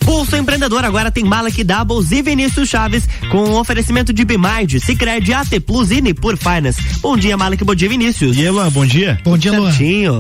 Pulso Empreendedor agora tem Malek Doubles e Vinícius Chaves com um oferecimento de Bimard, Sicredi, AT Plus e Nipur Finance. Bom dia, Malek, bom dia, Vinícius. E aí, Luan, bom dia. Bom dia, Luan.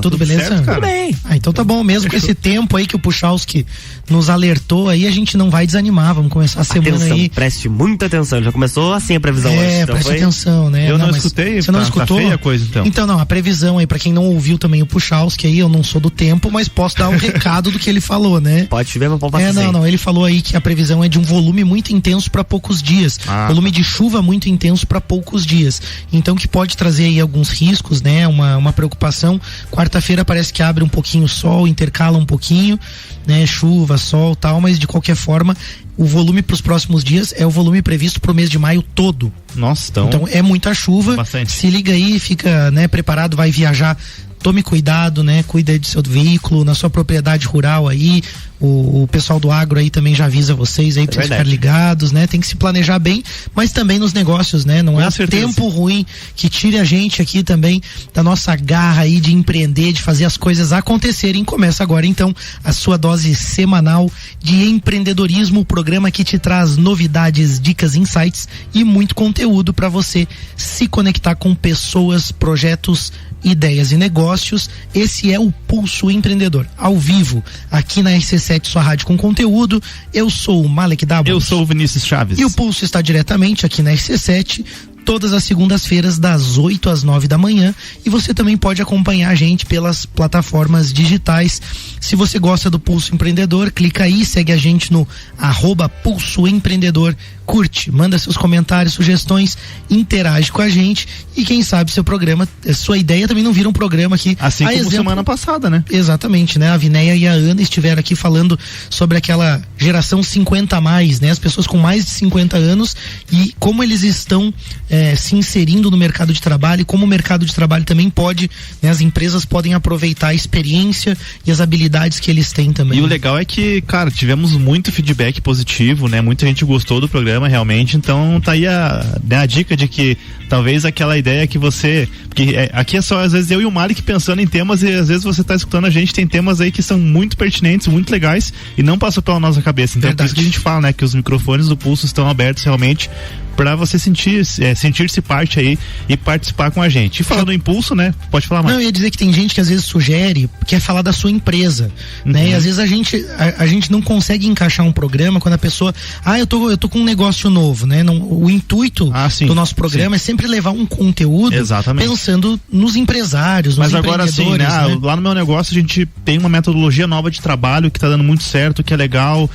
Tudo beleza? Certo, tudo bem. Então tá bom, mesmo com esse tempo aí que o Puchalski nos alertou aí, a gente não vai desanimar, vamos começar a semana aí. Preste muita atenção, já começou assim a previsão hoje. Então preste atenção, né? Eu não escutei, você não escutou? Tá feia a coisa, então. Então não, a previsão aí, pra quem não ouviu também o Puchalski aí, eu não sou do tempo, mas posso dar um recado do que ele falou, né? Pode chover, mas pode passar sem. Não, ele falou aí que a previsão é de um volume muito intenso para poucos dias, volume de chuva muito intenso para poucos dias, então que pode trazer aí alguns riscos, né? Uma preocupação. Quarta-feira parece que abre um pouquinho o sol, intercala um pouquinho, né? Chuva, sol, tal, mas de qualquer forma o volume para os próximos dias é o volume previsto para o mês de maio todo. Nossa, então é muita chuva. Bastante. Se liga aí, fica, né, preparado, vai viajar. Tome cuidado, né? Cuida do seu veículo, na sua propriedade rural aí. O pessoal do agro aí também já avisa vocês aí pra vocês ficarem ligados, né? Tem que se planejar bem, mas também nos negócios, né? Não é tempo ruim que tire a gente aqui também da nossa garra aí de empreender, de fazer as coisas acontecerem. Começa agora então a sua dose semanal de empreendedorismo, o programa que te traz novidades, dicas, insights e muito conteúdo para você se conectar com pessoas, projetos, ideias e negócios. Esse é o Pulso Empreendedor, ao vivo, aqui na RC7, sua rádio com conteúdo. Eu sou o Malek Doubles. Eu sou o Vinícius Chaves. E o Pulso está diretamente aqui na RC7, todas as segundas-feiras, das 8 às 9 da manhã. E você também pode acompanhar a gente pelas plataformas digitais. Se você gosta do Pulso Empreendedor, clica aí, segue a gente no @Pulso Empreendedor. Curte, manda seus comentários, sugestões, interage com a gente e quem sabe seu programa, sua ideia também não vira um programa aqui. Assim como semana passada, né? Exatamente, né? A Vinéia e a Ana estiveram aqui falando sobre aquela geração 50 a mais, né? As pessoas com mais de 50 anos e como eles estão se inserindo no mercado de trabalho e como o mercado de trabalho também pode, né? As empresas podem aproveitar a experiência e as habilidades que eles têm também. E o legal é que, cara, tivemos muito feedback positivo, né? Muita gente gostou do programa realmente, então tá aí a dica de que talvez aquela ideia que você, porque aqui é só às vezes eu e o Malek pensando em temas e às vezes você tá escutando a gente, tem temas aí que são muito pertinentes, muito legais e não passou pela nossa cabeça, então é por isso que a gente fala, né, que os microfones do Pulso estão abertos realmente para você sentir-se parte aí e participar com a gente. E falando em Pulso, né? Pode falar mais. Não, eu ia dizer que tem gente que às vezes sugere, quer falar da sua empresa, né? E às vezes a gente não consegue encaixar um programa quando a pessoa, eu tô com um negócio novo, né? O intuito do nosso programa é sempre levar um conteúdo pensando nos empresários, nos empreendedores. Mas agora sim, né? Lá no meu negócio a gente tem uma metodologia nova de trabalho que tá dando muito certo, que é legal.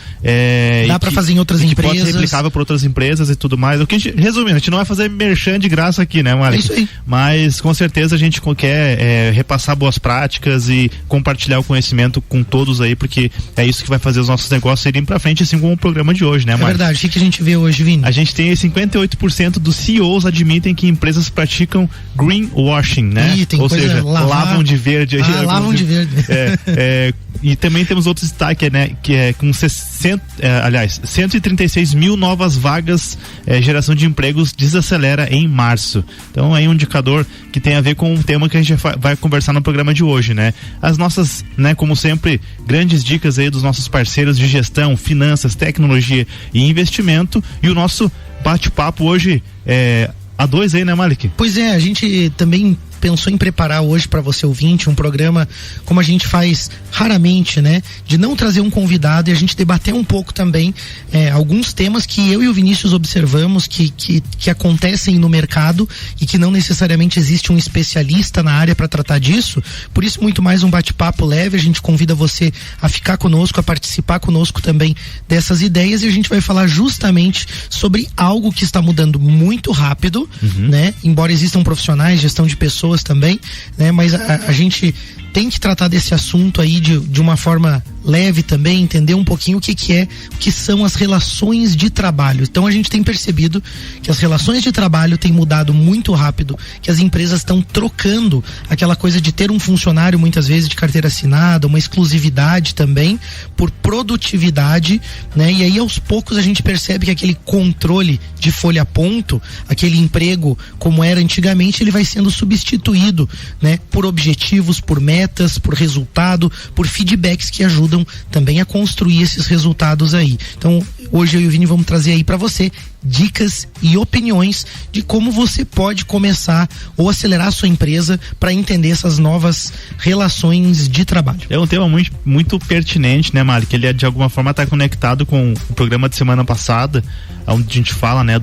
Dá para fazer em outras empresas. Pode ser replicável para outras empresas e tudo mais. Resumindo, a gente não vai fazer merchan de graça aqui, né, Malek? É isso aí. Mas com certeza a gente quer repassar boas práticas e compartilhar o conhecimento com todos aí, porque é isso que vai fazer os nossos negócios irem pra frente, assim como o programa de hoje, né, Malek? É verdade. O que a gente vê hoje, Vini? A gente tem 58% dos CEOs admitem que empresas praticam greenwashing, né? Ou seja, lavam de verde. Lavam de verde. E também temos outro destaque, né? Que é com 136 mil novas vagas, geração de empregos desacelera em março. Então aí um indicador que tem a ver com o tema que a gente vai conversar no programa de hoje, né? As nossas, né, como sempre, grandes dicas aí dos nossos parceiros de gestão, finanças, tecnologia e investimento, e o nosso bate-papo hoje a dois aí, né, Malek? Pois é, a gente também pensou em preparar hoje para você ouvinte um programa como a gente faz raramente, né? De não trazer um convidado e a gente debater um pouco também alguns temas que eu e o Vinícius observamos que acontecem no mercado e que não necessariamente existe um especialista na área para tratar disso. Por isso, muito mais um bate-papo leve. A gente convida você a ficar conosco, a participar conosco também dessas ideias, e a gente vai falar justamente sobre algo que está mudando muito rápido, né? Embora existam profissionais, gestão de pessoas também, né? Mas a gente tem que tratar desse assunto aí de uma forma leve também, entender um pouquinho o que são as relações de trabalho. Então a gente tem percebido que as relações de trabalho têm mudado muito rápido, que as empresas estão trocando aquela coisa de ter um funcionário muitas vezes de carteira assinada, uma exclusividade também, por produtividade, né? E aí aos poucos a gente percebe que aquele controle de folha a ponto, aquele emprego como era antigamente, ele vai sendo substituído, né? Por objetivos, por metas, metas, por resultado, por feedbacks que ajudam também a construir esses resultados aí. Então, hoje eu e o Vini vamos trazer aí para você dicas e opiniões de como você pode começar ou acelerar a sua empresa para entender essas novas relações de trabalho. É um tema muito, muito pertinente, né, Mari? Que ele de alguma forma está conectado com o programa de semana passada, onde a gente fala, né,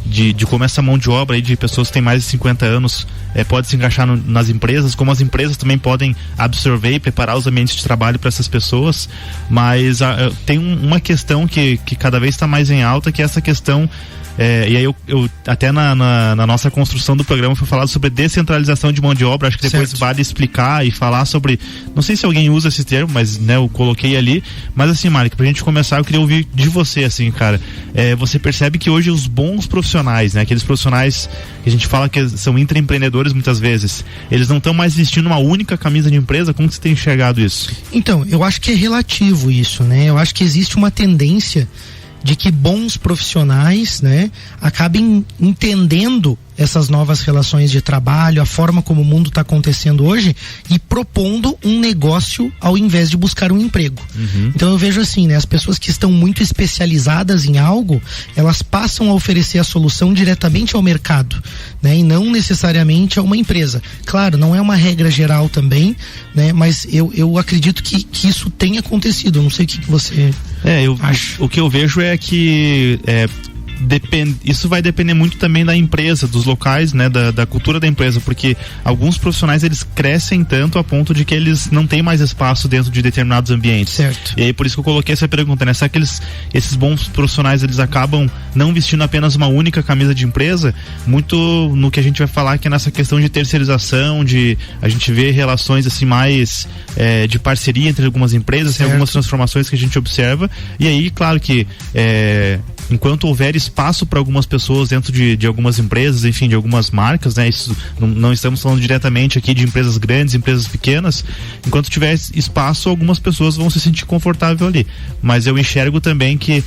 de como essa mão de obra aí de pessoas que têm mais de 50 anos pode se encaixar nas empresas, como as empresas também podem absorver e preparar os ambientes de trabalho para essas pessoas, mas tem uma questão que cada vez está mais em alta, que é essa questão. E aí eu até na nossa construção do programa foi falado sobre descentralização de mão de obra. Acho que depois vale explicar e falar sobre, não sei se alguém usa esse termo, mas né, eu coloquei ali, mas assim, Mari, pra gente começar eu queria ouvir de você, assim, cara, você percebe que hoje os bons profissionais, né, aqueles profissionais que a gente fala que são intraempreendedores muitas vezes, eles não estão mais vestindo uma única camisa de empresa? Como que você tem enxergado isso? Então, eu acho que é relativo isso, né, eu acho que existe uma tendência de que bons profissionais, né, acabem entendendo essas novas relações de trabalho, a forma como o mundo está acontecendo hoje e propondo um negócio ao invés de buscar um emprego. Então eu vejo assim, né, as pessoas que estão muito especializadas em algo, elas passam a oferecer a solução diretamente ao mercado, né, e não necessariamente a uma empresa. Claro, não é uma regra geral também, né, mas eu acredito que isso tem acontecido. Eu não sei o que você acha. O que eu vejo é que isso vai depender muito também da empresa, dos locais, né, da cultura da empresa, porque alguns profissionais eles crescem tanto a ponto de que eles não têm mais espaço dentro de determinados ambientes. Certo. E aí por isso que eu coloquei essa pergunta, né? Será que esses bons profissionais eles acabam não vestindo apenas uma única camisa de empresa? Muito no que a gente vai falar que é nessa questão de terceirização, de a gente ver relações assim mais de parceria entre algumas empresas, tem algumas transformações que a gente observa, e aí claro que enquanto houver espaço para algumas pessoas dentro de algumas empresas, enfim, de algumas marcas, né? Isso não estamos falando diretamente aqui de empresas grandes, empresas pequenas. Enquanto tiver espaço, algumas pessoas vão se sentir confortável ali. Mas eu enxergo também que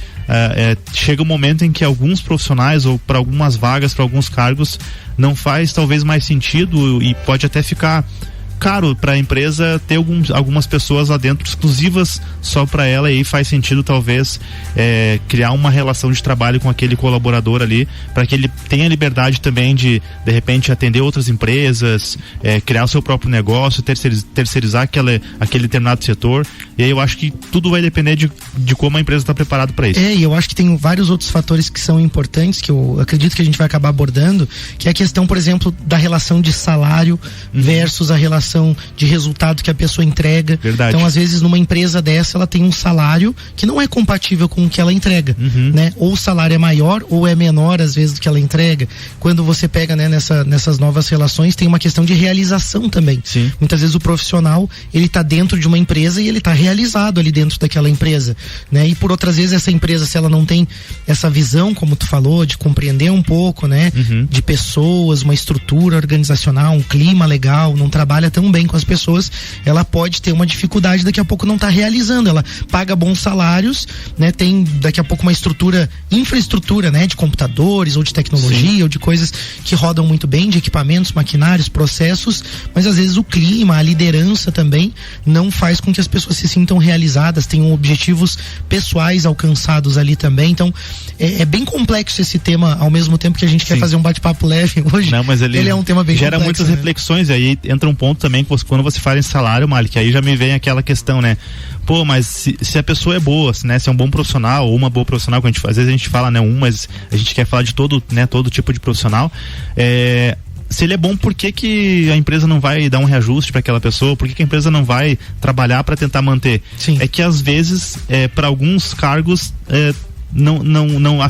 chega um momento em que alguns profissionais ou para algumas vagas, para alguns cargos, não faz talvez mais sentido e pode até ficar caro para a empresa ter algumas pessoas lá dentro exclusivas só para ela, e aí faz sentido talvez criar uma relação de trabalho com aquele colaborador ali, para que ele tenha liberdade também de repente atender outras empresas, criar o seu próprio negócio, terceirizar aquele determinado setor. E aí eu acho que tudo vai depender de como a empresa está preparada para isso. E eu acho que tem vários outros fatores que são importantes, que eu acredito que a gente vai acabar abordando, que é a questão, por exemplo, da relação de salário versus a relação de resultado que a pessoa entrega. Verdade. Então, às vezes, numa empresa dessa, ela tem um salário que não é compatível com o que ela entrega, né? Ou o salário é maior ou é menor, às vezes, do que ela entrega. Quando você pega, né, nessas novas relações, tem uma questão de realização também. Sim. Muitas vezes o profissional, ele tá dentro de uma empresa e ele tá realizado ali dentro daquela empresa, né? E por outras vezes essa empresa, se ela não tem essa visão, como tu falou, de compreender um pouco, né? De pessoas, uma estrutura organizacional, um clima legal, não trabalha tão bem com as pessoas, ela pode ter uma dificuldade, daqui a pouco não tá realizando, ela paga bons salários, né? Tem daqui a pouco uma infraestrutura, né? De computadores ou de tecnologia ou de coisas que rodam muito bem, de equipamentos, maquinários, processos, mas às vezes o clima, a liderança também não faz com que as pessoas se sintam realizadas, tenham objetivos pessoais alcançados ali também. Então é bem complexo esse tema, ao mesmo tempo que a gente quer fazer um bate-papo leve hoje. Não, mas ele é um tema bem gera complexo, muitas reflexões, e aí entra um ponto também que quando você fala em salário, Malik, aí já me vem aquela questão, né? Pô, mas se a pessoa é boa, né? Se é um bom profissional ou uma boa profissional, que às vezes a gente fala, né? mas a gente quer falar de todo tipo de profissional. Se ele é bom, por que a empresa não vai dar um reajuste para aquela pessoa? Por que a empresa não vai trabalhar para tentar manter? Sim. É que às vezes, para alguns cargos,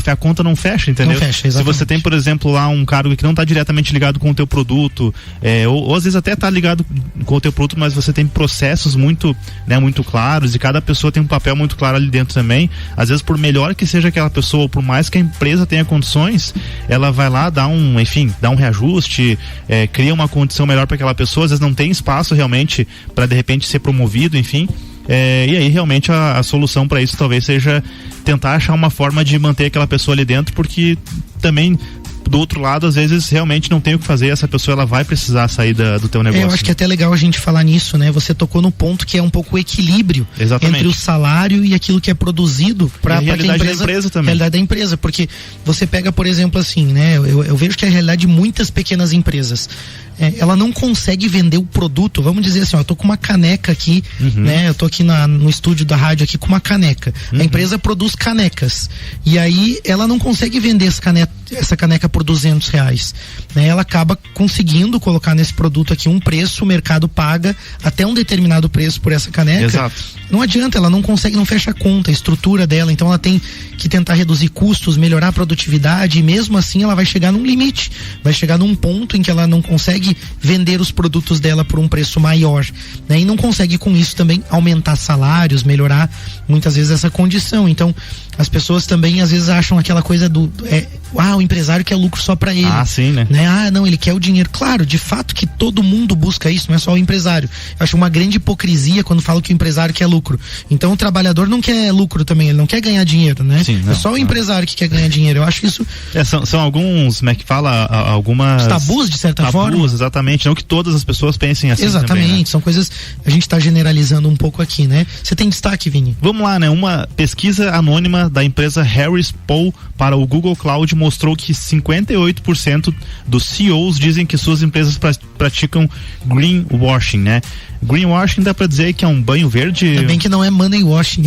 a conta não fecha, entendeu? Não fecha, exatamente. Se você tem, por exemplo, lá um cargo que não está diretamente ligado com o teu produto, ou às vezes até está ligado com o teu produto, mas você tem processos muito claros, e cada pessoa tem um papel muito claro ali dentro também. Às vezes, por melhor que seja aquela pessoa, ou por mais que a empresa tenha condições, ela vai lá dá um reajuste, cria uma condição melhor para aquela pessoa. Às vezes não tem espaço realmente para de repente ser promovido, enfim. E aí realmente a solução para isso talvez seja tentar achar uma forma de manter aquela pessoa ali dentro, porque também do outro lado, às vezes realmente não tem o que fazer, essa pessoa ela vai precisar sair do teu negócio. Eu acho que é até legal a gente falar nisso, né? Você tocou no ponto que é um pouco o equilíbrio entre o salário e aquilo que é produzido para a realidade da empresa também. Realidade da empresa, porque você pega, por exemplo, assim, né? Eu vejo que a realidade de muitas pequenas empresas, ela não consegue vender o produto. Vamos dizer assim, ó, eu tô com uma caneca aqui, né? Eu tô aqui no estúdio da rádio aqui com uma caneca. A empresa produz canecas e aí ela não consegue vender essa caneca por R$200, né? Ela acaba conseguindo colocar nesse produto aqui um preço, o mercado paga até um determinado preço por essa caneca. Exato. Não adianta, ela não consegue, não fecha a conta, a estrutura dela, então ela tem que tentar reduzir custos, melhorar a produtividade, e mesmo assim ela vai chegar num limite, vai chegar num ponto em que ela não consegue vender os produtos dela por um preço maior, né? E não consegue com isso também aumentar salários, melhorar muitas vezes essa condição. Então as pessoas também às vezes acham aquela coisa o empresário quer lucro só pra ele. Sim, né? Não, ele quer o dinheiro. Claro, de fato que todo mundo busca isso, não é só o empresário. Eu acho uma grande hipocrisia quando falo que o empresário quer lucro. Então o trabalhador não quer lucro também, ele não quer ganhar dinheiro, né? Sim, não, é só o empresário que quer ganhar dinheiro. Eu acho isso... São alguns, como é que fala? Algumas... tabus, de certa forma. Tabus, exatamente. Não que todas as pessoas pensem assim. Exatamente, também, né? São coisas... A gente tá generalizando um pouco aqui, né? Você tem destaque, Vini? Vamos lá, né? Uma pesquisa anônima da empresa Harris Poll para o Google Cloud mostrou que 58% dos CEOs dizem que suas empresas praticam greenwashing, né? Greenwashing dá pra dizer que é um banho verde. Ainda bem que não é money washing.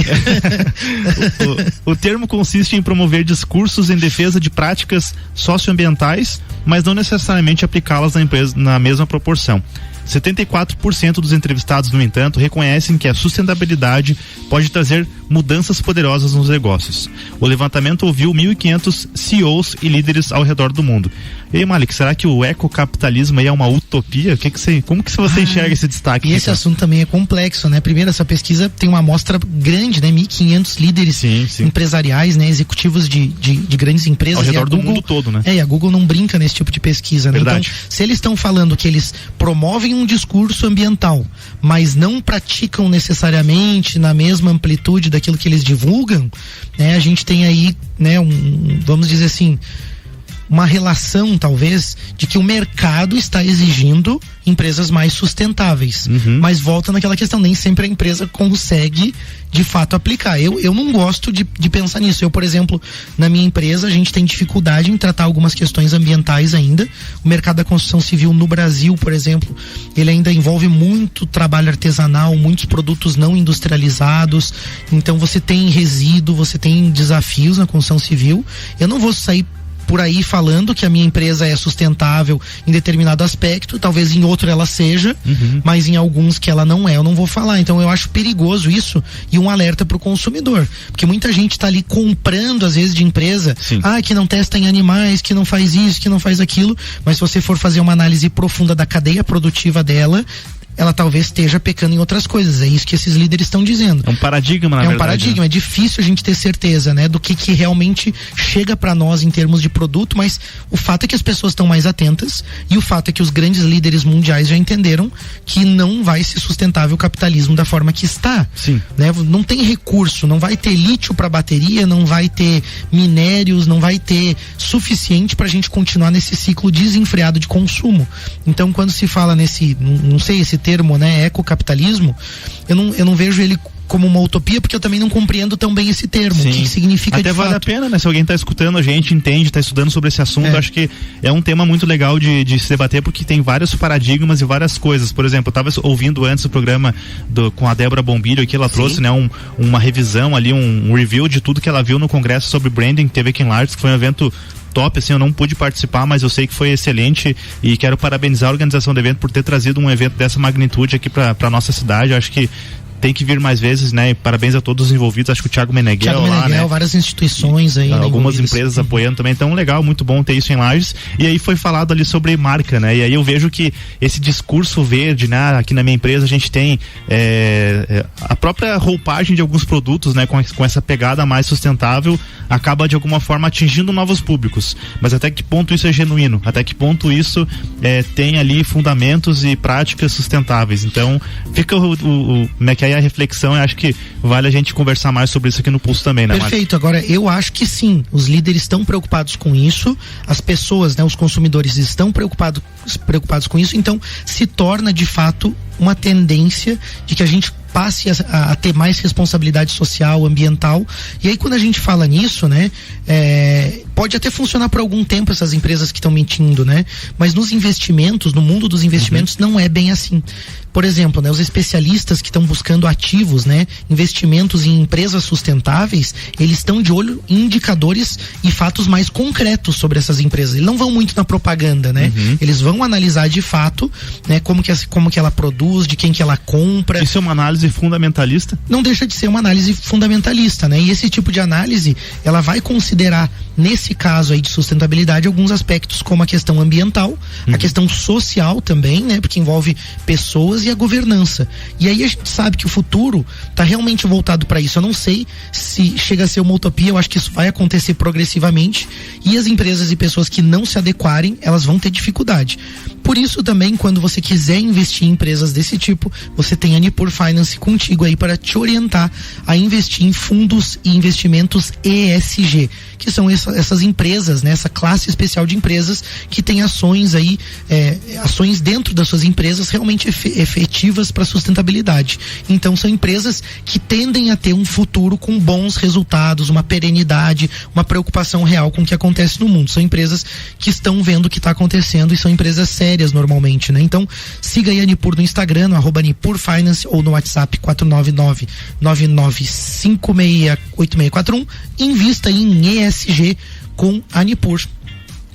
O termo consiste em promover discursos em defesa de práticas socioambientais, mas não necessariamente aplicá-las na empresa na mesma proporção. 74% dos entrevistados, no entanto, reconhecem que a sustentabilidade pode trazer mudanças poderosas nos negócios. O levantamento ouviu 1.500 CEOs e líderes ao redor do mundo. E aí, Malik, será que o ecocapitalismo aí é uma utopia? Como que você enxerga esse destaque? E esse assunto também é complexo, né? Primeiro, essa pesquisa tem uma amostra grande, né? 1.500 líderes empresariais, né? Executivos de grandes empresas. Ao redor do mundo todo, né? E a Google não brinca nesse tipo de pesquisa, né? Verdade. Então, se eles estão falando que eles promovem um discurso ambiental, mas não praticam necessariamente na mesma amplitude daquilo que eles divulgam, né? A gente tem aí, né? Vamos dizer assim, uma relação talvez de que o mercado está exigindo empresas mais sustentáveis, mas volta naquela questão, nem sempre a empresa consegue de fato aplicar. Eu não gosto de pensar nisso. Eu, por exemplo, na minha empresa a gente tem dificuldade em tratar algumas questões ambientais ainda. O mercado da construção civil no Brasil, por exemplo, ele ainda envolve muito trabalho artesanal, muitos produtos não industrializados, então você tem resíduo, você tem desafios na construção civil. Eu não vou sair por aí falando que a minha empresa é sustentável em determinado aspecto, talvez em outro ela seja, mas em alguns que ela não é, eu não vou falar. Então eu acho perigoso isso e um alerta para o consumidor, porque muita gente está ali comprando às vezes de empresa, que não testa em animais, que não faz isso, que não faz aquilo, mas se você for fazer uma análise profunda da cadeia produtiva dela, ela talvez esteja pecando em outras coisas. É isso que esses líderes estão dizendo. É um paradigma, na verdade. É um paradigma, né? É difícil a gente ter certeza, né, do que realmente chega para nós em termos de produto, mas o fato é que as pessoas estão mais atentas e o fato é que os grandes líderes mundiais já entenderam que não vai ser sustentável o capitalismo da forma que está. Né? Não tem recurso, não vai ter lítio para bateria, não vai ter minérios, não vai ter suficiente para a gente continuar nesse ciclo desenfreado de consumo. Então, quando se fala nesse, não sei, esse termo, né, ecocapitalismo, eu não vejo ele como uma utopia, porque eu também não compreendo tão bem esse termo, o que significa até de vale fato. A pena, né? Se alguém está escutando a gente, entende, está estudando sobre esse assunto, acho que é um tema muito legal de se debater, porque tem vários paradigmas e várias coisas. Por exemplo, eu estava ouvindo antes o programa com a Débora Bombilho, que ela trouxe, né, uma revisão ali, um review de tudo que ela viu no congresso sobre branding que teve aqui em Lages, que foi um evento top, assim, eu não pude participar, mas eu sei que foi excelente e quero parabenizar a organização do evento por ter trazido um evento dessa magnitude aqui para nossa cidade. Eu acho que tem que vir mais vezes, né? E parabéns a todos os envolvidos. Acho que o Thiago Meneghel lá, né? Várias instituições aí, algumas empresas apoiando também. Então, legal, muito bom ter isso em Lages. E aí foi falado ali sobre marca, né? E aí eu vejo que esse discurso verde, né? Aqui na minha empresa a gente tem a própria roupagem de alguns produtos, né? Com essa pegada mais sustentável, acaba de alguma forma atingindo novos públicos. Mas até que ponto isso é genuíno? Até que ponto isso tem ali fundamentos e práticas sustentáveis? Então, fica como é que aí a reflexão, eu acho que vale a gente conversar mais sobre isso aqui no Pulso também, né, Perfeito, agora eu acho que sim, os líderes estão preocupados com isso, as pessoas, né, os consumidores estão preocupados com isso, então se torna de fato uma tendência de que a gente passe a ter mais responsabilidade social, ambiental. E aí quando a gente fala nisso, né, pode até funcionar por algum tempo essas empresas que estão mentindo, né? Mas nos investimentos, no mundo dos investimentos, não é bem assim. Por exemplo, né, os especialistas que estão buscando ativos, né, investimentos em empresas sustentáveis, eles estão de olho em indicadores e fatos mais concretos sobre essas empresas. Eles não vão muito na propaganda, né? Eles vão analisar de fato, né, como que ela produz, de quem que ela compra. Isso é uma análise fundamentalista? Não deixa de ser uma análise fundamentalista, né? E esse tipo de análise, ela vai considerar, nesse caso aí de sustentabilidade, alguns aspectos como a questão ambiental, a questão social também, né? Porque envolve pessoas e a governança. E aí a gente sabe que o futuro está realmente voltado para isso. Eu não sei se chega a ser uma utopia, eu acho que isso vai acontecer progressivamente e as empresas e pessoas que não se adequarem, elas vão ter dificuldade. Por isso também, quando você quiser investir em empresas desse tipo, você tem a Nipur Finance contigo aí para te orientar a investir em fundos e investimentos ESG, que são essas empresas, né, essa classe especial de empresas que tem ações aí, ações dentro das suas empresas realmente efetivas para sustentabilidade. Então são empresas que tendem a ter um futuro com bons resultados, uma perenidade, uma preocupação real com o que acontece no mundo. São empresas que estão vendo o que está acontecendo e são empresas sérias normalmente, né? Então siga aí a Nipur no Instagram, no @Nipur Finance, ou no WhatsApp 499-9956-8641. Invista aí em ESG com a Nipur.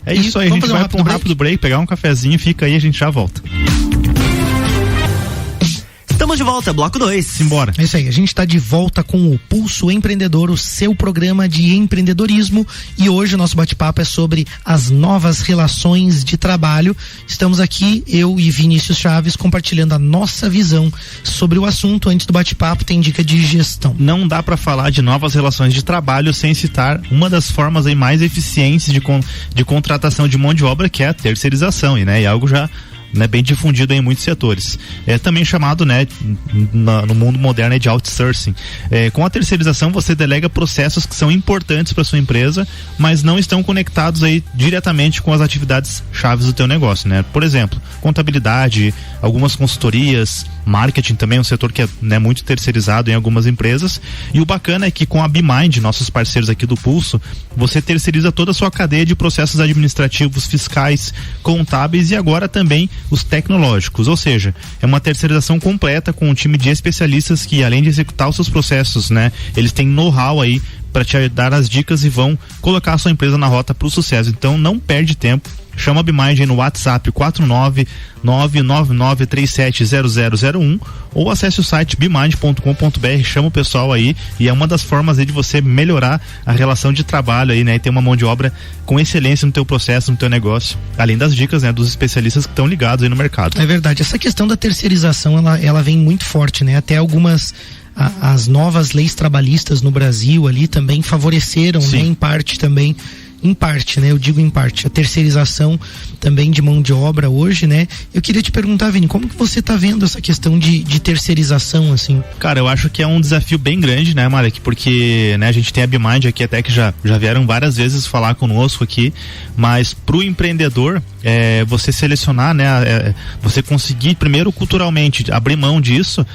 É isso aí, a gente vai para um rápido break, pegar um cafezinho, fica aí, a gente já volta. Estamos de volta, bloco 2. Simbora. É isso aí, a gente está de volta com o Pulso Empreendedor, o seu programa de empreendedorismo, e hoje o nosso bate-papo é sobre as novas relações de trabalho. Estamos aqui, eu e Vinícius Chaves, compartilhando a nossa visão sobre o assunto. Antes do bate-papo tem dica de gestão. Não dá para falar de novas relações de trabalho sem citar uma das formas aí mais eficientes de contratação de mão de obra, que é a terceirização, e né, é algo já, né, bem difundido em muitos setores. É também chamado, né, no mundo moderno, de outsourcing. Com a terceirização você delega processos que são importantes para sua empresa, mas não estão conectados aí diretamente com as atividades chaves do teu negócio, né? Por exemplo, contabilidade, algumas consultorias, marketing também é um setor que é, né, muito terceirizado em algumas empresas. E o bacana é que com a BeMind, nossos parceiros aqui do Pulso, você terceiriza toda a sua cadeia de processos administrativos, fiscais, contábeis e agora também os tecnológicos, ou seja, é uma terceirização completa com um time de especialistas que, além de executar os seus processos, né, eles têm know-how aí para te dar as dicas e vão colocar a sua empresa na rota para o sucesso. Então não perde tempo, chama a BeMind aí no WhatsApp 49999370001 ou acesse o site bemind.com.br, chama o pessoal aí, e é uma das formas aí de você melhorar a relação de trabalho aí, né, e ter uma mão de obra com excelência no teu processo, no teu negócio, além das dicas, né, dos especialistas que estão ligados aí no mercado. É verdade, essa questão da terceirização, ela vem muito forte, né, até algumas as novas leis trabalhistas no Brasil ali também favoreceram, né, em parte, né? Eu digo em parte, a terceirização também de mão de obra hoje, né? Eu queria te perguntar, Vini, como que você tá vendo essa questão de terceirização, assim? Cara, eu acho que é um desafio bem grande, né, Marek? Porque, né, a gente tem a BeMind aqui até que já vieram várias vezes falar conosco aqui, mas pro empreendedor, você selecionar, né, você conseguir primeiro culturalmente abrir mão disso,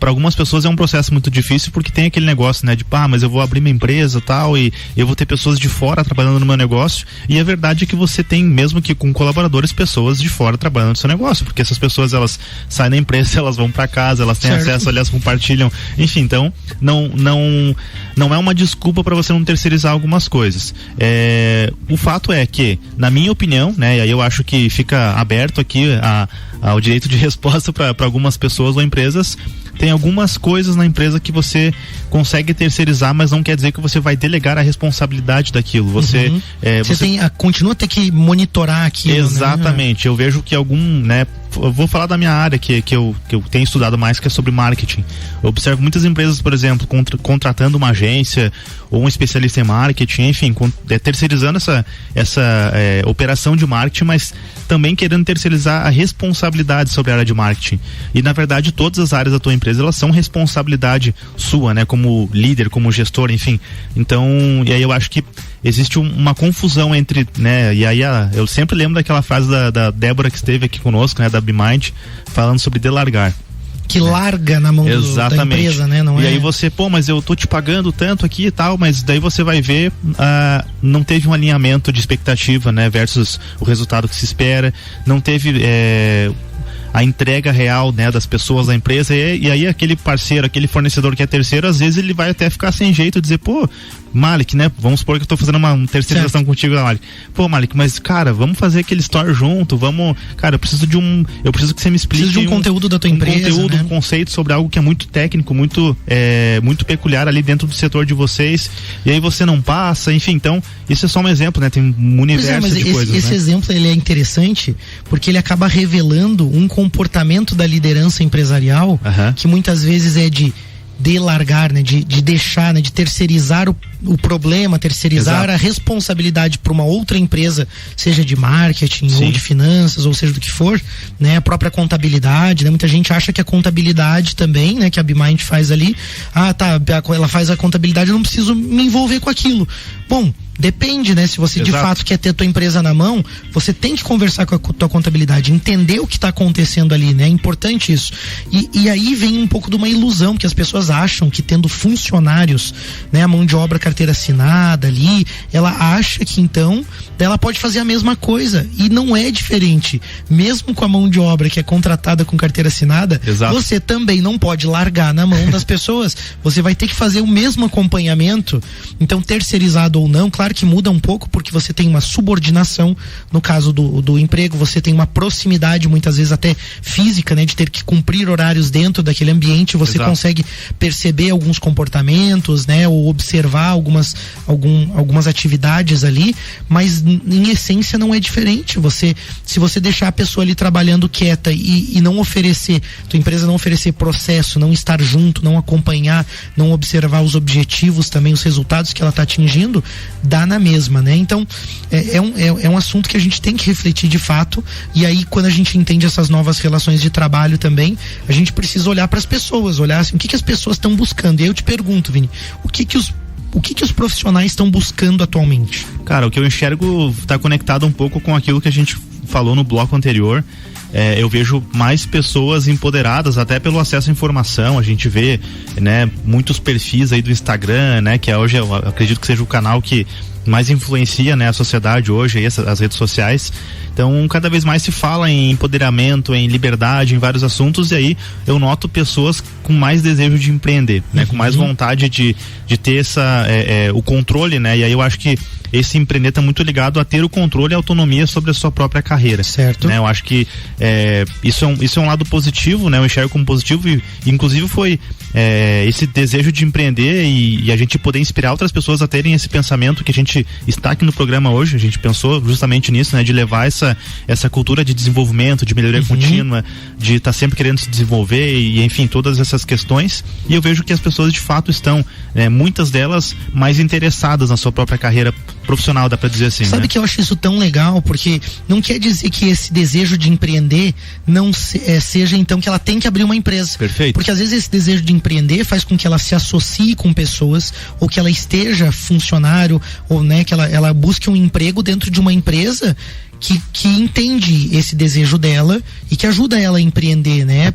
para algumas pessoas é um processo muito difícil, porque tem aquele negócio, né, de mas eu vou abrir minha empresa tal, e eu vou ter pessoas de fora trabalhando no meu negócio, e a verdade é que você tem, mesmo que com colaboradores, pessoas de fora trabalhando no seu negócio, porque essas pessoas, elas saem da empresa, elas vão para casa, elas têm acesso, aliás, compartilham, enfim, então não é uma desculpa para você não terceirizar algumas coisas. O fato é que, na minha opinião, né, e aí eu acho que fica aberto aqui ao direito de resposta para algumas pessoas ou empresas, tem algumas coisas na empresa que você consegue terceirizar, mas não quer dizer que você vai delegar a responsabilidade daquilo. Você continua a ter que monitorar aquilo. Exatamente. Né? Eu vejo que eu vou falar da minha área que eu tenho estudado mais, que é sobre marketing. Eu observo muitas empresas, por exemplo, contratando uma agência ou um especialista em marketing, enfim, terceirizando essa operação de marketing, mas também querendo terceirizar a responsabilidade sobre a área de marketing. E na verdade todas as áreas da tua empresa, elas são responsabilidade sua, né? Como líder, como gestor, enfim. Então, e aí eu acho que existe uma confusão entre, né? E aí eu sempre lembro daquela frase da Débora que esteve aqui conosco, né? Da BeMind, falando sobre delargar. Que larga na mão da empresa, né? Não e é? aí você, mas eu tô te pagando tanto aqui e tal, mas daí você vai ver, não teve um alinhamento de expectativa, né? Versus o resultado que se espera, não teve a entrega real, né, das pessoas da empresa, e aí aquele parceiro, aquele fornecedor que é terceiro, às vezes ele vai até ficar sem jeito, dizer, Malik, né, vamos supor que eu tô fazendo uma terceirização contigo, Malik. Malik, mas cara, vamos fazer aquele store junto, cara, eu preciso que você me explique. Preciso de um conteúdo da tua empresa, conteúdo, né? Um conceito sobre algo que é muito técnico, muito peculiar ali dentro do setor de vocês, e aí você não passa, enfim, então, isso é só um exemplo, né, tem um universo de coisas, esse né? exemplo, ele é interessante, porque ele acaba revelando um comportamento da liderança empresarial, que muitas vezes é de largar, né, de deixar, né, de terceirizar o problema, terceirizar Exato. A responsabilidade para uma outra empresa, seja de marketing Sim. ou de finanças, ou seja do que for, né, a própria contabilidade, né, muita gente acha que a contabilidade também, né, que a BeMind faz ali, ela faz a contabilidade, eu não preciso me envolver com aquilo. Bom, depende, né? Se você Exato. De fato quer ter a tua empresa na mão, você tem que conversar com a tua contabilidade, entender o que está acontecendo ali, né? É importante isso. E aí vem um pouco de uma ilusão, que as pessoas acham que tendo funcionários, né? A mão de obra, carteira assinada ali, ela acha que então ela pode fazer a mesma coisa, e não é diferente. Mesmo com a mão de obra que é contratada com carteira assinada, Exato. Você também não pode largar na mão das pessoas. Você vai ter que fazer o mesmo acompanhamento. Então, terceirizado ou não, claro que muda um pouco, porque você tem uma subordinação no caso do emprego, você tem uma proximidade muitas vezes até física, né, de ter que cumprir horários dentro daquele ambiente, você Exato. Consegue perceber alguns comportamentos, né, ou observar algumas atividades ali, mas em essência não é diferente. Se você deixar a pessoa ali trabalhando quieta e não oferecer, tua empresa não oferecer processo, não estar junto, não acompanhar, não observar os objetivos também, os resultados que ela está atingindo, dá na mesma, né? Então é um assunto que a gente tem que refletir de fato, e aí quando a gente entende essas novas relações de trabalho também, a gente precisa olhar para as pessoas, olhar assim, o que as pessoas estão buscando. E aí eu te pergunto, Vini, o que os profissionais estão buscando atualmente? Cara, o que eu enxergo está conectado um pouco com aquilo que a gente falou no bloco anterior. Eu vejo mais pessoas empoderadas, até pelo acesso à informação. A gente vê, né, muitos perfis aí do Instagram, né, que hoje eu acredito que seja o canal que mais influencia, né, a sociedade hoje, aí, as redes sociais. Então, cada vez mais se fala em empoderamento, em liberdade, em vários assuntos, e aí eu noto pessoas com mais desejo de empreender, né, com mais vontade de ter o controle, né, e aí eu acho que esse empreender está muito ligado a ter o controle e a autonomia sobre a sua própria carreira. Certo. Né, eu acho que isso é um lado positivo, né, eu enxergo como positivo, e inclusive foi esse desejo de empreender e a gente poder inspirar outras pessoas a terem esse pensamento que a gente está aqui no programa hoje. A gente pensou justamente nisso, né, de levar essa cultura de desenvolvimento, de melhoria contínua, de estar sempre querendo se desenvolver e enfim, todas essas questões. E eu vejo que as pessoas de fato estão, muitas delas, mais interessadas na sua própria carreira profissional, dá pra dizer assim. Sabe, né? Que eu acho isso tão legal, porque não quer dizer que esse desejo de empreender não seja então que ela tem que abrir uma empresa. Perfeito. Porque às vezes esse desejo de empreender faz com que ela se associe com pessoas, ou que ela esteja funcionário, ou, né, que ela busque um emprego dentro de uma empresa que entende esse desejo dela e que ajuda ela a empreender, né?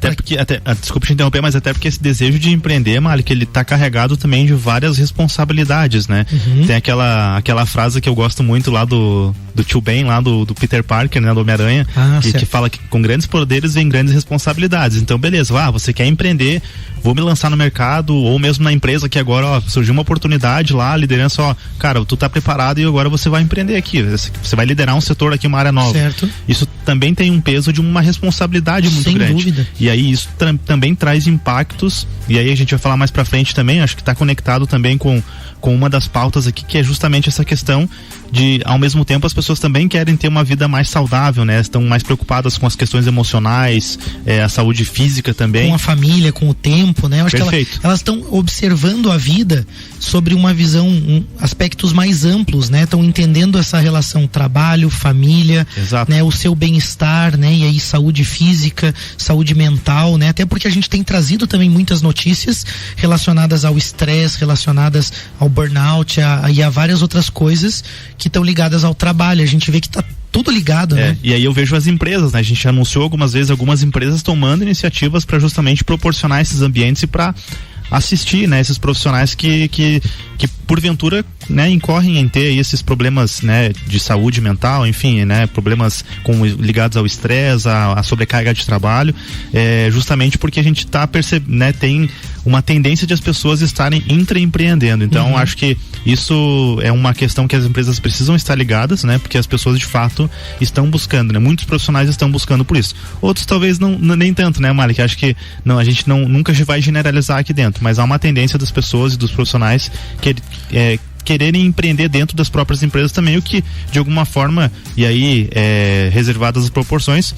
Desculpa te interromper, mas até porque esse desejo de empreender, Malik, ele tá carregado também de várias responsabilidades, né? Tem aquela frase que eu gosto muito lá do Tio Ben, lá do Peter Parker, né? Do Homem-Aranha, que fala que com grandes poderes vem grandes responsabilidades. Então, beleza, você quer empreender, vou me lançar no mercado, ou mesmo na empresa que agora, surgiu uma oportunidade lá, a liderança, cara, tu tá preparado e agora você vai empreender aqui, você vai liderar um setor aqui, uma área nova. Certo. Isso também tem um peso de uma responsabilidade muito Sem grande. Dúvida. E aí isso também traz impactos, e aí a gente vai falar mais pra frente também, acho que tá conectado também com com uma das pautas aqui, que é justamente essa questão de, ao mesmo tempo, as pessoas também querem ter uma vida mais saudável, né? Estão mais preocupadas com as questões emocionais, a saúde física também. Com a família, com o tempo, né? Eu acho Perfeito. que elas estão observando a vida sobre uma visão, aspectos mais amplos, né? Estão entendendo essa relação trabalho, família, né? O seu bem-estar, né? E aí saúde física, saúde mental, né? Até porque a gente tem trazido também muitas notícias relacionadas ao estresse, relacionadas ao burnout e a várias outras coisas que estão ligadas ao trabalho. A gente vê que tá tudo ligado, né? E aí eu vejo as empresas, né? A gente anunciou algumas vezes algumas empresas tomando iniciativas para justamente proporcionar esses ambientes e para assistir, né, esses profissionais que porventura, né, incorrem em ter esses problemas, né, de saúde mental, enfim, né, problemas ligados ao estresse, à sobrecarga de trabalho, justamente porque a gente tá né, tem uma tendência de as pessoas estarem empreendendo. Então, acho que isso é uma questão que as empresas precisam estar ligadas, né, porque as pessoas de fato estão buscando, né, muitos profissionais estão buscando por isso. Outros talvez nem tanto, né, Malik? Acho que a gente nunca vai generalizar aqui dentro, mas há uma tendência das pessoas e dos profissionais que quererem empreender dentro das próprias empresas também, o que de alguma forma, e aí reservadas as proporções,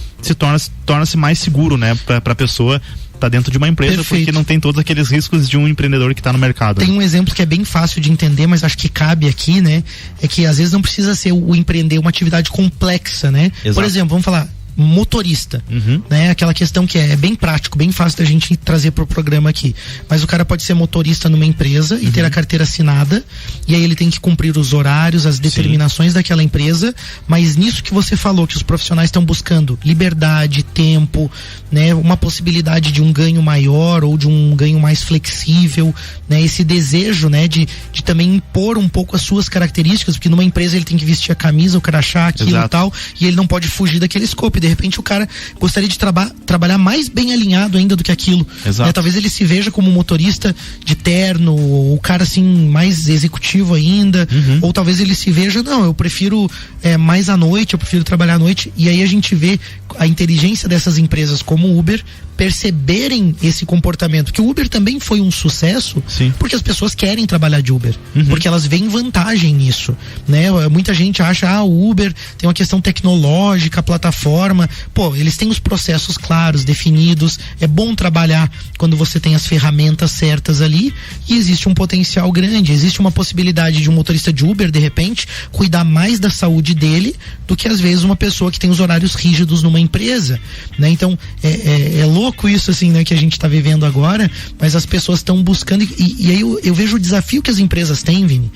torna-se mais seguro, né, para a pessoa tá dentro de uma empresa. Perfeito. Porque não tem todos aqueles riscos de um empreendedor que está no mercado. Tem um exemplo que é bem fácil de entender, mas acho que cabe aqui, né, é que às vezes não precisa ser o empreender uma atividade complexa, né? Exato. Por exemplo, vamos falar motorista, né? Aquela questão que é bem prático, bem fácil da gente trazer pro programa aqui. Mas o cara pode ser motorista numa empresa e ter a carteira assinada, e aí ele tem que cumprir os horários, as determinações daquela empresa, mas nisso que você falou, que os profissionais estão buscando liberdade, tempo, né? Uma possibilidade de um ganho maior ou de um ganho mais flexível, né? Esse desejo, né? De também impor um pouco as suas características, porque numa empresa ele tem que vestir a camisa, o crachá, aquilo e tal, e ele não pode fugir daquele escopo. De repente o cara gostaria de trabalhar mais bem alinhado ainda do que aquilo, né? Talvez ele se veja como motorista de terno, ou o cara assim mais executivo ainda, ou talvez ele se veja, não, eu prefiro mais à noite, eu prefiro trabalhar à noite. E aí a gente vê a inteligência dessas empresas como o Uber perceberem esse comportamento, que o Uber também foi um sucesso, porque as pessoas querem trabalhar de Uber, porque elas veem vantagem nisso, né? Muita gente acha, o Uber tem uma questão tecnológica, a plataforma, eles têm os processos claros, definidos, é bom trabalhar quando você tem as ferramentas certas ali, e existe um potencial grande, existe uma possibilidade de um motorista de Uber, de repente, cuidar mais da saúde dele, do que às vezes uma pessoa que tem os horários rígidos numa empresa, né? Então, é louco isso, assim, né, que a gente tá vivendo agora, mas as pessoas estão buscando, e aí eu vejo o desafio que as empresas têm, Vini,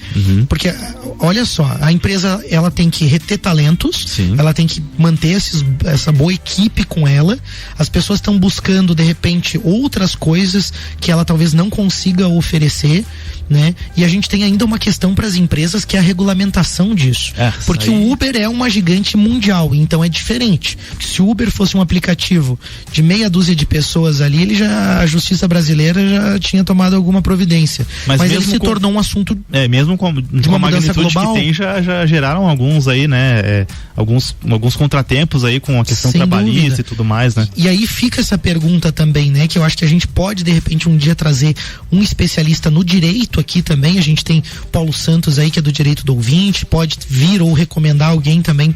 porque, olha só, a empresa, ela tem que reter talentos, ela tem que manter essa boa equipe com ela, as pessoas estão buscando, de repente, outras coisas que ela talvez não consiga oferecer, né? E a gente tem ainda uma questão para as empresas, que é a regulamentação disso, porque o Uber é uma gigante mundial, então é diferente. Se o Uber fosse um aplicativo de meia dúzia de pessoas ali, a justiça brasileira já tinha tomado alguma providência, mas ele se tornou um assunto mesmo de uma magnitude global, que tem, já geraram alguns aí, né, alguns contratempos aí com a questão trabalhista e tudo mais, né? E aí fica essa pergunta também, né, que eu acho que a gente pode de repente um dia trazer um especialista no direito aqui também. A gente tem Paulo Santos aí, que é do direito do ouvinte, pode vir ou recomendar alguém também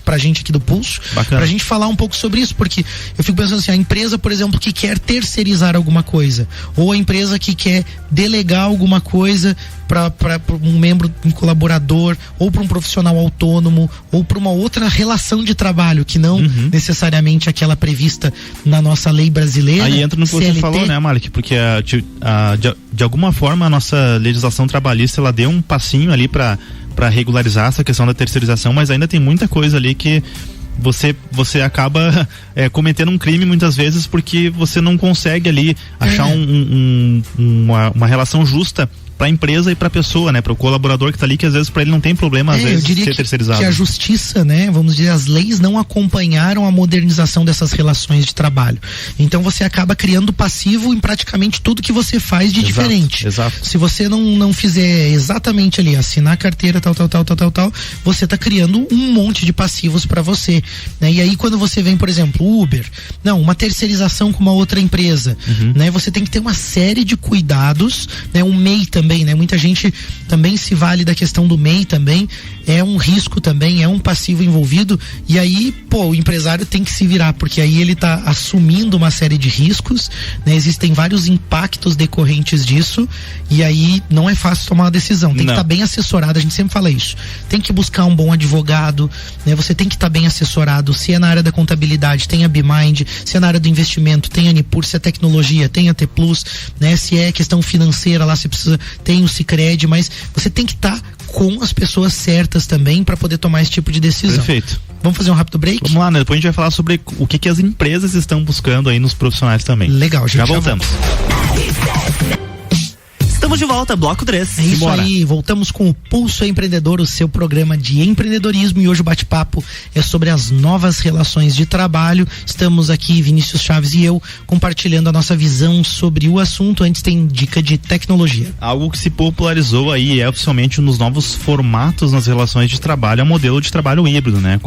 pra gente aqui do Pulso. Bacana. Pra gente falar um pouco sobre isso, porque eu fico pensando assim, a empresa, por exemplo, que quer terceirizar alguma coisa, ou a empresa que quer delegar alguma coisa para um membro, um colaborador, ou para um profissional autônomo, ou para uma outra relação de trabalho que não necessariamente aquela prevista na nossa lei brasileira. Aí entra no que você falou, né, Malik? Porque de alguma forma a nossa legislação trabalhista, ela deu um passinho ali para regularizar essa questão da terceirização, mas ainda tem muita coisa ali que você acaba cometendo um crime muitas vezes, porque você não consegue ali achar uma relação justa para a empresa e para a pessoa, né, para o colaborador que está ali, que às vezes para ele não tem problema, às vezes, ser terceirizado. Que a justiça, né, vamos dizer, as leis não acompanharam a modernização dessas relações de trabalho. Então você acaba criando passivo em praticamente tudo que você faz de diferente. Exato. Se você não fizer exatamente ali, assinar a carteira, tal, você está criando um monte de passivos para você, né? E aí quando você vem, por exemplo, Uber, uma terceirização com uma outra empresa, né? Você tem que ter uma série de cuidados, né? O MEI também também, né? Muita gente também se vale da questão do MEI também, é um risco também, é um passivo envolvido, e aí, o empresário tem que se virar, porque aí ele tá assumindo uma série de riscos, né? Existem vários impactos decorrentes disso, e aí não é fácil tomar uma decisão, tem que estar bem assessorado, a gente sempre fala isso, tem que buscar um bom advogado, né? Você tem que estar bem assessorado, se é na área da contabilidade, tem a BMind, se é na área do investimento, tem a Nipur, se é tecnologia, tem a T Plus, né? Se é questão financeira lá, você precisa, tem o Sicredi, mas você tem que estar com as pessoas certas também para poder tomar esse tipo de decisão. Perfeito. Vamos fazer um rápido break? Vamos lá, né? Depois a gente vai falar sobre o que as empresas estão buscando aí nos profissionais também. Legal, gente. Já voltamos. Estamos de volta, bloco 3. É isso aí, voltamos com o Pulso Empreendedor, o seu programa de empreendedorismo, e hoje o bate-papo é sobre as novas relações de trabalho. Estamos aqui, Vinícius Chaves e eu, compartilhando a nossa visão sobre o assunto. Antes tem dica de tecnologia. Algo que se popularizou aí é oficialmente um dos novos formatos nas relações de trabalho, é o modelo de trabalho híbrido, né?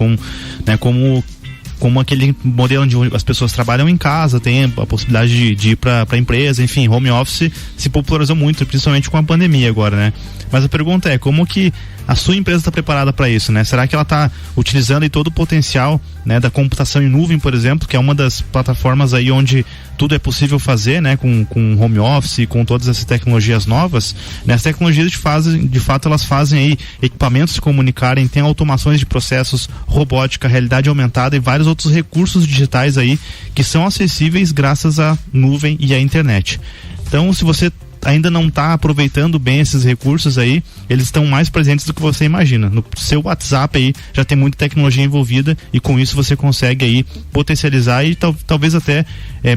Como aquele modelo onde as pessoas trabalham em casa, tem a possibilidade de ir para a empresa, enfim, home office se popularizou muito, principalmente com a pandemia agora, né? Mas a pergunta é, como que a sua empresa está preparada para isso, né? Será que ela está utilizando aí todo o potencial, né, da computação em nuvem, por exemplo, que é uma das plataformas aí onde tudo é possível fazer, né, com home office, com todas essas tecnologias novas, né? As tecnologias de fato elas fazem aí equipamentos se comunicarem, tem automações de processos, robótica, realidade aumentada e vários outros recursos digitais aí que são acessíveis graças à nuvem e à internet. Então, se você ainda não está aproveitando bem esses recursos aí, eles estão mais presentes do que você imagina. No seu WhatsApp aí já tem muita tecnologia envolvida e com isso você consegue aí potencializar e talvez até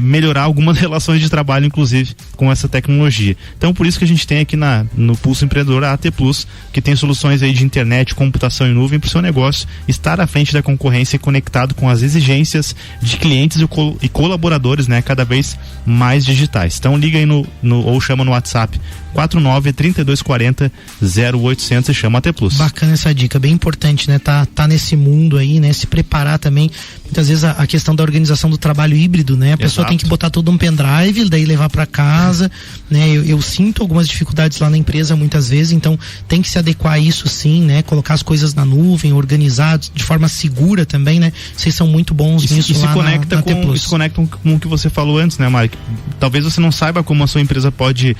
melhorar algumas relações de trabalho, inclusive, com essa tecnologia. Então, por isso que a gente tem aqui no Pulso Empreendedor a AT Plus, que tem soluções aí de internet, computação em nuvem para o seu negócio estar à frente da concorrência e conectado com as exigências de clientes e colaboradores, né, cada vez mais digitais. Então, liga aí ou chama no WhatsApp 49-3240-0800 e chama a AT Plus. Bacana essa dica, bem importante, né? Tá nesse mundo aí, né? Se preparar também, muitas vezes a questão da organização do trabalho híbrido, né? A pessoa tem que botar todo um pendrive, daí levar para casa, né? Eu sinto algumas dificuldades lá na empresa muitas vezes, então tem que se adequar a isso sim, né? Colocar as coisas na nuvem, organizados, de forma segura também, né? Vocês são muito bons nisso lá na AT Plus. Isso conecta com o que você falou antes, né, Mike? Talvez você não saiba como a sua empresa pode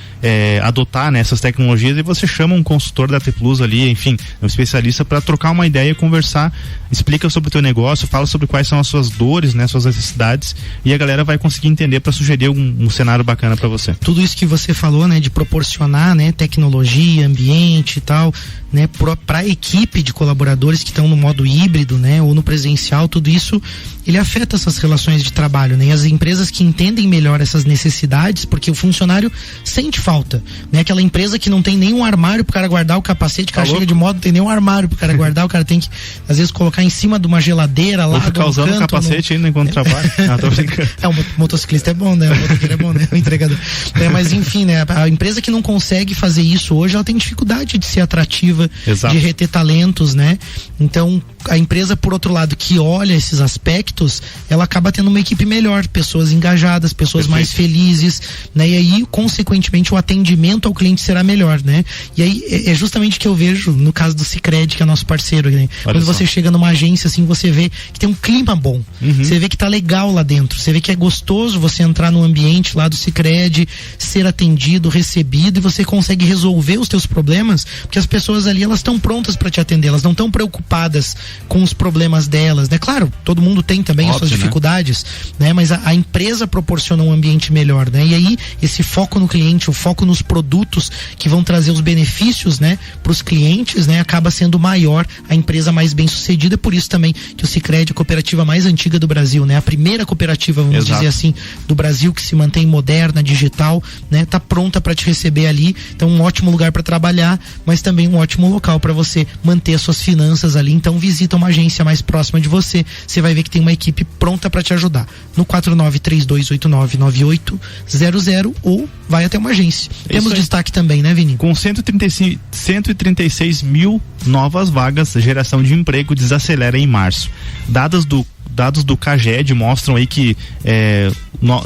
adotar, né, essas tecnologias, e você chama um consultor da AT Plus ali, enfim, um especialista para trocar uma ideia, conversar, explica sobre o teu negócio, fala sobre quais são as suas dores, né, suas necessidades, e a galera vai conseguir entender para sugerir um cenário bacana para você. Tudo isso que você falou, né, de proporcionar, né, tecnologia, ambiente e tal, né, para a equipe de colaboradores que estão no modo híbrido, né, ou no presencial, tudo isso ele afeta essas relações de trabalho, né? E as empresas que entendem melhor essas necessidades, porque o funcionário sente falta, né? Aquela empresa que não tem nenhum armário pro cara guardar o capacete, o cara chega de moto, não tem nenhum armário pro cara guardar, o cara tem que, às vezes, colocar em cima de uma geladeira lá. Vou ficar usando o capacete ainda enquanto trabalha. Tô brincando. O motociclista é bom, né? O motoqueiro é bom, né? O entregador. Mas enfim, né? A empresa que não consegue fazer isso hoje, ela tem dificuldade de ser atrativa, exato, de reter talentos, né? Então, a empresa, por outro lado, que olha esses aspectos, ela acaba tendo uma equipe melhor, pessoas engajadas, pessoas mais felizes, né? E aí, consequentemente, o atendimento ao cliente será melhor, né? E aí, é justamente o que eu vejo no caso do Sicredi, que é nosso parceiro, né? Quando você chega numa agência, assim, você vê que tem um clima bom, você vê que tá legal lá dentro, você vê que é gostoso você entrar no ambiente lá do Sicredi, ser atendido, recebido, e você consegue resolver os teus problemas, porque as pessoas ali, elas estão prontas para te atender, elas não estão preocupadas com os problemas delas, né? Claro, todo mundo tem também as suas dificuldades, né? Mas a empresa proporciona um ambiente melhor, né? E aí, esse foco no cliente, o foco nos produtos que vão trazer os benefícios, né, para os clientes, né, acaba sendo maior, a empresa mais bem sucedida. Por isso também que o Sicredi é a cooperativa mais antiga do Brasil, né? A primeira cooperativa, vamos dizer assim, do Brasil, que se mantém moderna, digital, né? Tá pronta para te receber ali. Então, um ótimo lugar para trabalhar, mas também um ótimo local para você manter as suas finanças ali. Então, visita uma agência mais próxima de você. Você vai ver que tem uma equipe pronta para te ajudar. No 4932899800 ou vai até uma agência. Temos destaque também, né, Vini? Com 136 mil novas vagas, a geração de emprego desacelera em março. Dados do dados do CAGED mostram aí que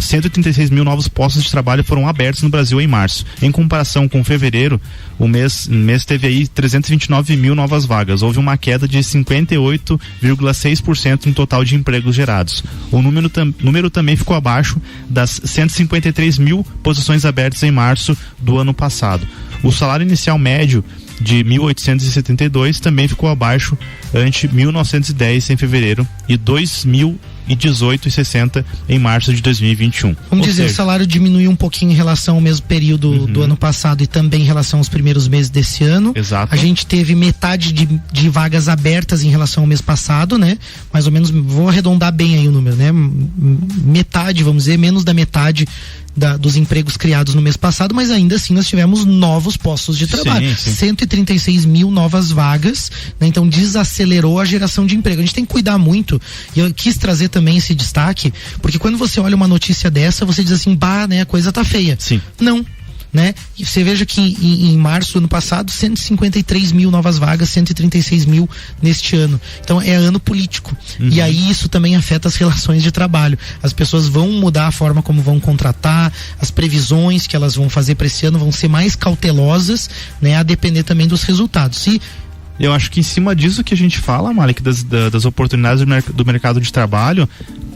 136 mil novos postos de trabalho foram abertos no Brasil em março. Em comparação com fevereiro, o mês teve aí 329 mil novas vagas. Houve uma queda de 58,6% no total de empregos gerados. O número também ficou abaixo das 153 mil posições abertas em março do ano passado. O salário inicial médio de 1.872 também ficou abaixo ante 1.910 em fevereiro e 2.018,60 em março de 2021. Vamos dizer, o salário diminuiu um pouquinho em relação ao mesmo período do ano passado e também em relação aos primeiros meses desse ano. Exato. A gente teve metade de vagas abertas em relação ao mês passado, né? Mais ou menos, vou arredondar bem aí o número, né? Metade, vamos dizer, menos da metade dos empregos criados no mês passado, mas ainda assim nós tivemos novos postos de trabalho. Sim. 136 mil novas vagas, né? Então desacelerou a geração de emprego. A gente tem que cuidar muito, e eu quis trazer também esse destaque, porque quando você olha uma notícia dessa, você diz assim, né, a coisa tá feia. Sim. Não. Né? E você veja que em março do ano passado, 153 mil novas vagas, 136 mil neste ano. Então é ano político. E aí isso também afeta as relações de trabalho. As pessoas vão mudar a forma como vão contratar, as previsões que elas vão fazer para esse ano vão ser mais cautelosas, né? A depender também dos resultados. Eu acho que em cima disso que a gente fala, Malik, das oportunidades do mercado de trabalho,